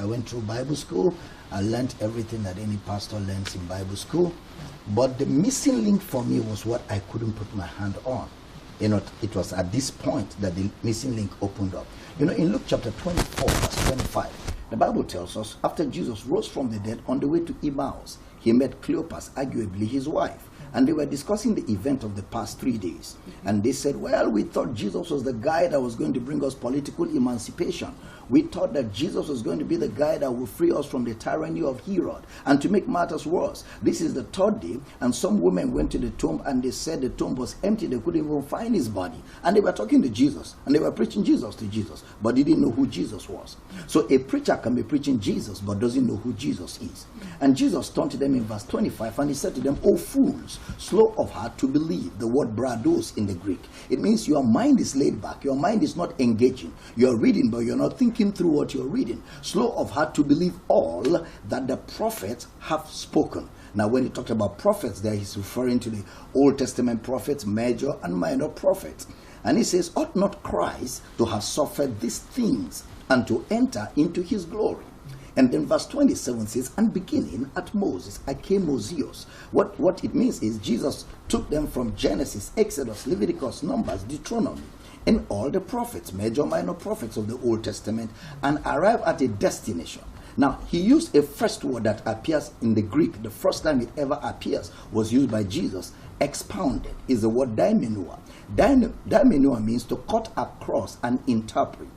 I went through Bible school. I learned everything that any pastor learns in Bible school. But the missing link for me was what I couldn't put my hand on. It was at this point that the missing link opened up. In Luke chapter 24, verse 25, the Bible tells us, after Jesus rose from the dead on the way to Emmaus, he met Cleopas, arguably his wife. And they were discussing the event of the past 3 days. And they said, well, we thought Jesus was the guy that was going to bring us political emancipation. We thought that Jesus was going to be the guy that would free us from the tyranny of Herod. And to make matters worse, this is the third day, and some women went to the tomb and they said the tomb was empty. They couldn't even find his body. And they were talking to Jesus, and they were preaching Jesus to Jesus, but they didn't know who Jesus was. So a preacher can be preaching Jesus, but doesn't know who Jesus is. And Jesus turned to them in verse 25, and he said to them, "O fools, slow of heart to believe." The word brados in the Greek, it means your mind is laid back. Your mind is not engaging. You're reading, but you're not thinking through what you're reading. Slow of heart to believe all that the prophets have spoken. Now, when he talked about prophets there, he's referring to the Old Testament prophets, major and minor prophets. And he says, ought not Christ to have suffered these things and to enter into his glory? And then verse 27 says, and beginning at Moses, Mosios. What it means is Jesus took them from Genesis, Exodus, Leviticus, Numbers, Deuteronomy, and all the prophets, major, minor prophets of the Old Testament, and arrived at a destination. Now, he used a first word that appears in the Greek. The first time it ever appears was used by Jesus. Expounded is the word daimenoa. Daimenoa means to cut across and interpret.